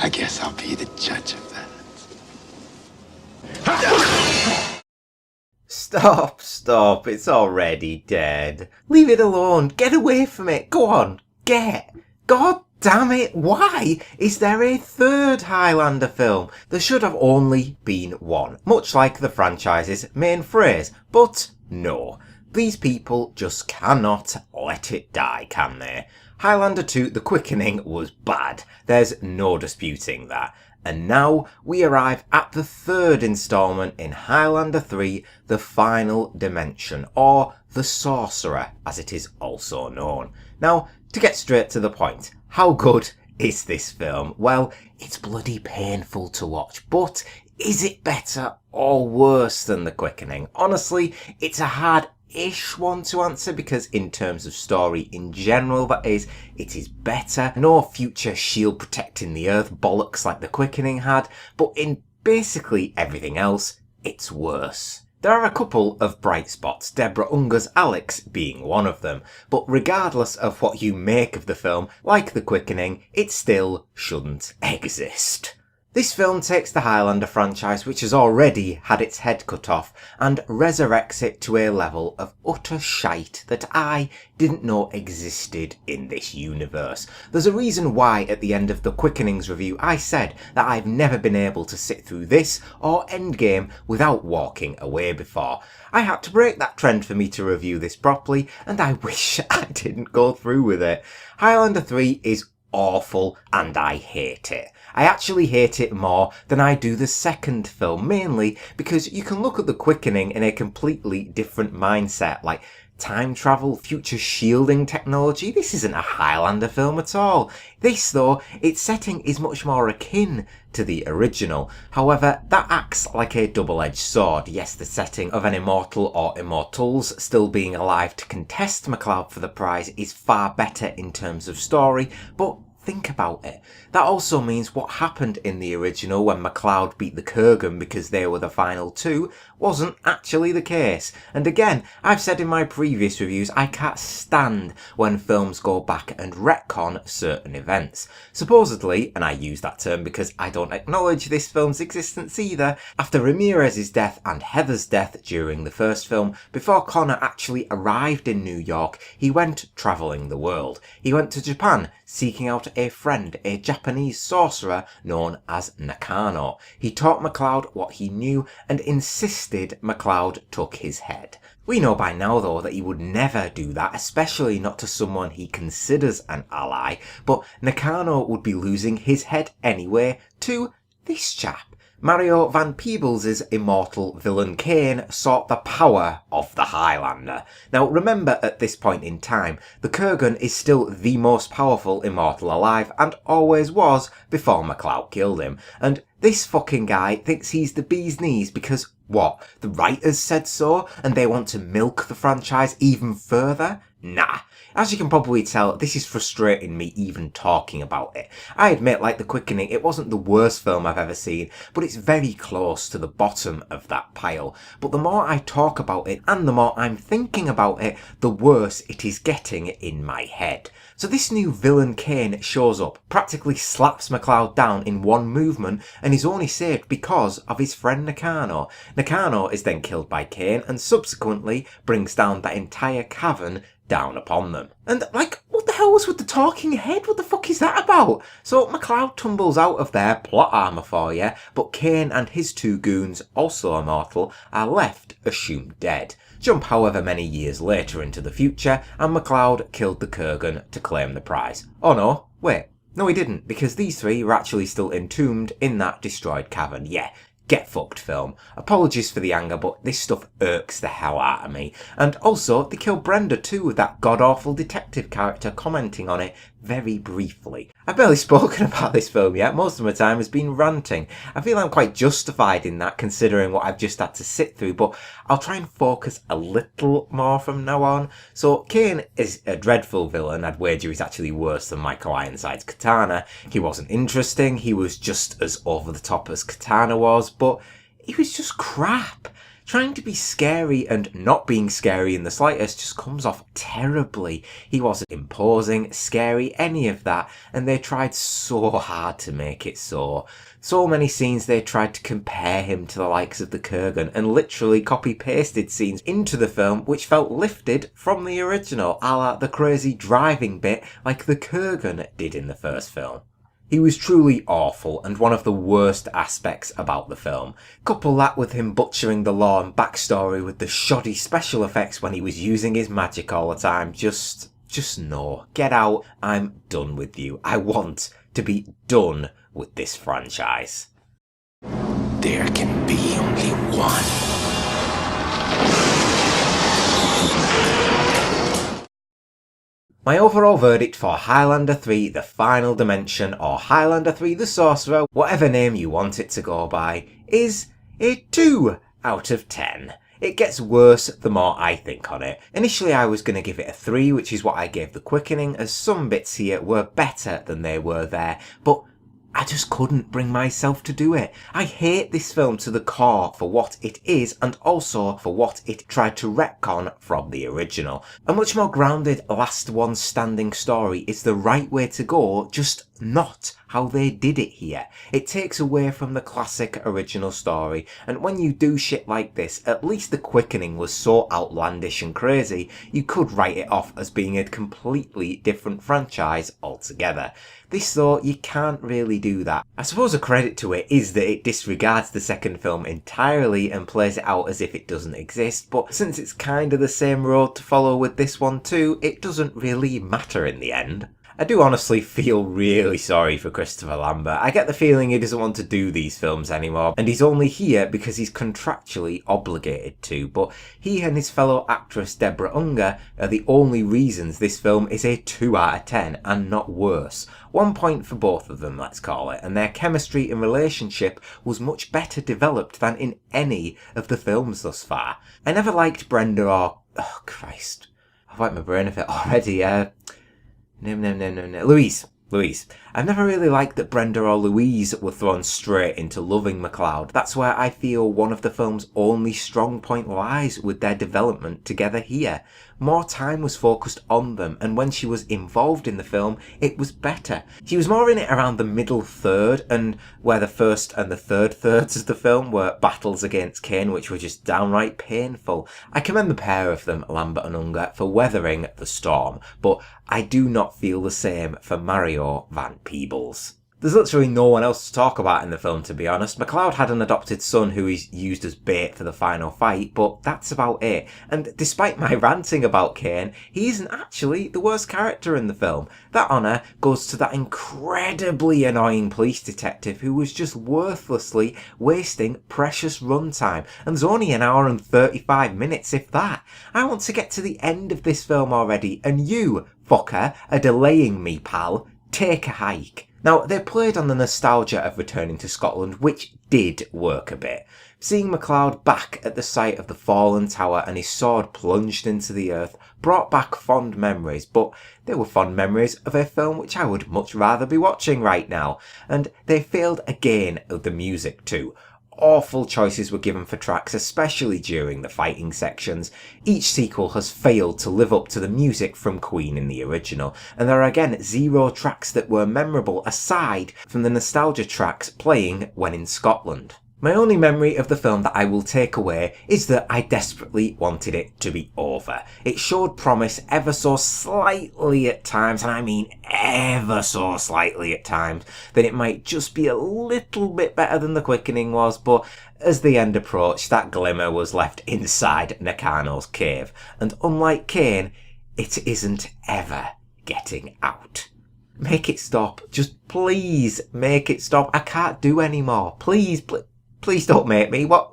I guess I'll be the judge of that. Stop, it's already dead. Leave it alone, get away from it, go on, get. God damn it, why is there a third Highlander film? There should have only been one, much like the franchise's main phrase, but no. These people just cannot let it die, can they? Highlander 2 The Quickening was bad, there's no disputing that. And now we arrive at the third instalment in Highlander 3, The Final Dimension, or The Sorcerer, as it is also known. Now, to get straight to the point, how good is this film? Well, it's bloody painful to watch, but is it better or worse than The Quickening? Honestly, it's a hard-ish one to answer because in terms of story in general, that is, it is better. No future shield protecting the earth bollocks like The Quickening had, but in basically everything else, it's worse. There are a couple of bright spots, Deborah Unger's Alex being one of them, but regardless of what you make of the film, like The Quickening, it still shouldn't exist. This film takes the Highlander franchise, which has already had its head cut off, and resurrects it to a level of utter shite that I didn't know existed in this universe. There's a reason why at the end of the Quickenings review I said that I've never been able to sit through this or Endgame without walking away before. I had to break that trend for me to review this properly, and I wish I didn't go through with it. Highlander 3 is awful and I hate it. I actually hate it more than I do the second film, mainly because you can look at The Quickening in a completely different mindset, like time travel, future shielding technology. This isn't a Highlander film at all. This, though, its setting is much more akin to the original. However, that acts like a double-edged sword. Yes, the setting of an immortal or immortals still being alive to contest MacLeod for the prize is far better in terms of story, but think about it. That also means what happened in the original when MacLeod beat the Kurgan because they were the final two wasn't actually the case. And again, I've said in my previous reviews, I can't stand when films go back and retcon certain events. Supposedly, and I use that term because I don't acknowledge this film's existence either, after Ramirez's death and Heather's death during the first film, before Connor actually arrived in New York, he went travelling the world. He went to Japan, seeking out a friend, a Japanese sorcerer known as Nakano. He taught MacLeod what he knew and insisted MacLeod took his head. We know by now though that he would never do that, especially not to someone he considers an ally, but Nakano would be losing his head anyway to this chap. Mario Van Peebles' immortal villain Kane sought the power of the Highlander. Now remember, at this point in time, the Kurgan is still the most powerful immortal alive and always was before MacLeod killed him. And this fucking guy thinks he's the bee's knees because, what, the writers said so and they want to milk the franchise even further? Nah. As you can probably tell, this is frustrating me even talking about it. I admit, like The Quickening, it wasn't the worst film I've ever seen, but it's very close to the bottom of that pile. But the more I talk about it, and the more I'm thinking about it, the worse it is getting in my head. So this new villain Kane shows up, practically slaps MacLeod down in one movement, and is only saved because of his friend Nakano. Nakano is then killed by Kane, and subsequently brings down that entire cavern down upon them. And like, what the hell was with the talking head? What the fuck is that about? So MacLeod tumbles out of there, plot armour for you, but Kane and his two goons, also immortal, are left assumed dead. Jump however many years later into the future, and MacLeod killed the Kurgan to claim the prize. Oh no, wait. No, he didn't, because these three were actually still entombed in that destroyed cavern. Yeah, get fucked, film. Apologies for the anger, but this stuff irks the hell out of me. And also, they killed Brenda too, with that god-awful detective character commenting on it very briefly. I've barely spoken about this film yet. Most of my time has been ranting. I feel I'm quite justified in that, considering what I've just had to sit through, but I'll try and focus a little more from now on. So, Kane is a dreadful villain. I'd wager he's actually worse than Michael Ironside's Katana. He wasn't interesting. He was just as over the top as Katana was, but he was just crap. Trying to be scary and not being scary in the slightest just comes off terribly. He wasn't imposing, scary, any of that, and they tried so hard to make it so. So many scenes they tried to compare him to the likes of the Kurgan and literally copy-pasted scenes into the film which felt lifted from the original, a la the crazy driving bit like the Kurgan did in the first film. He was truly awful and one of the worst aspects about the film. Couple that with him butchering the lore and backstory with the shoddy special effects when he was using his magic all the time. Just no. Get out. I'm done with you. I want to be done with this franchise. There can be only one. My overall verdict for Highlander 3 The Final Dimension, or Highlander 3 The Sorcerer, whatever name you want it to go by, is a 2 out of 10. It gets worse the more I think on it. Initially I was going to give it a 3, which is what I gave The Quickening, as some bits here were better than they were there, but I just couldn't bring myself to do it. I hate this film to the core for what it is and also for what it tried to retcon from the original. A much more grounded last one standing story is the right way to go, just not how they did it here. It takes away from the classic original story, and when you do shit like this, at least The Quickening was so outlandish and crazy, you could write it off as being a completely different franchise altogether. This though, you can't really do that. I suppose a credit to it is that it disregards the second film entirely and plays it out as if it doesn't exist, but since it's kind of the same road to follow with this one too, it doesn't really matter in the end. I do honestly feel really sorry for Christopher Lambert. I get the feeling he doesn't want to do these films anymore, and he's only here because he's contractually obligated to, but he and his fellow actress Deborah Unger are the only reasons this film is a 2 out of 10 and not worse. 1 point for both of them, let's call it, and their chemistry and relationship was much better developed than in any of the films thus far. I never liked Brenda or... oh Christ, I've wiped my brain of it already, No. Louise. I've never really liked that Brenda or Louise were thrown straight into loving MacLeod. That's where I feel one of the film's only strong point lies with their development together here. More time was focused on them, and when she was involved in the film, it was better. She was more in it around the middle third, and where the first and the third thirds of the film were battles against Kane, which were just downright painful. I commend the pair of them, Lambert and Unger, for weathering the storm, but I do not feel the same for Mario Van Peebles. There's literally no one else to talk about in the film, to be honest. MacLeod had an adopted son who is used as bait for the final fight, but that's about it. And despite my ranting about Kane, he isn't actually the worst character in the film. That honour goes to that incredibly annoying police detective who was just worthlessly wasting precious runtime. And there's only an hour and 35 minutes, if that. I want to get to the end of this film already, and you, fucker, are delaying me, pal. Take a hike. Now, they played on the nostalgia of returning to Scotland, which did work a bit. Seeing MacLeod back at the site of the fallen tower and his sword plunged into the earth brought back fond memories, but they were fond memories of a film which I would much rather be watching right now. And they failed again with the music too. Awful choices were given for tracks, especially during the fighting sections. Each sequel has failed to live up to the music from Queen in the original, and there are again 0 tracks that were memorable aside from the nostalgia tracks playing when in Scotland. My only memory of the film that I will take away is that I desperately wanted it to be over. It showed promise ever so slightly at times, and I mean ever so slightly at times, that it might just be a little bit better than The Quickening was, but as the end approached, that glimmer was left inside Nakano's cave, and unlike Kane, it isn't ever getting out. Make it stop. Just please make it stop. I can't do any more. Please don't make me. What?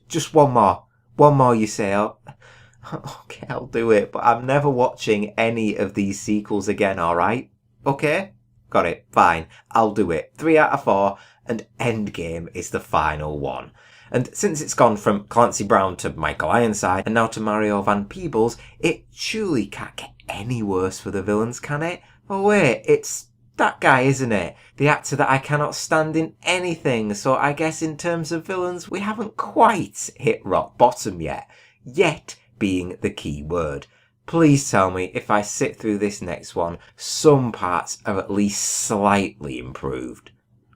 Just one more. One more, you say. Okay, I'll do it, but I'm never watching any of these sequels again, alright? Okay? Got it. Fine. I'll do it. 3 out of 4, and Endgame is the final one. And since it's gone from Clancy Brown to Michael Ironside, and now to Mario Van Peebles, it surely can't get any worse for the villains, can it? Oh wait, it's That guy, isn't it? The actor that I cannot stand in anything, so I guess in terms of villains, we haven't quite hit rock bottom yet. Yet being the key word. Please tell me if I sit through this next one, some parts are at least slightly improved.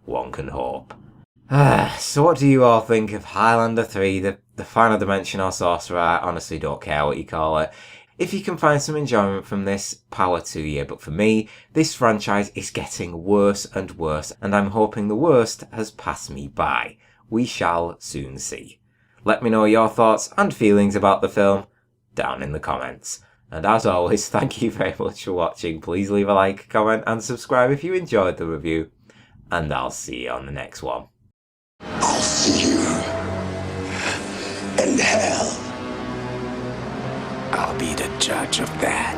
One can hope. So what do you all think of Highlander 3, the final dimension or sorcerer? I honestly don't care what you call it. If you can find some enjoyment from this, power to you. But for me, this franchise is getting worse and worse, and I'm hoping the worst has passed me by. We shall soon see. Let me know your thoughts and feelings about the film down in the comments. And as always, thank you very much for watching. Please leave a like, comment and subscribe if you enjoyed the review. And I'll see you on the next one. I'll see you in hell. I'll be the judge of that.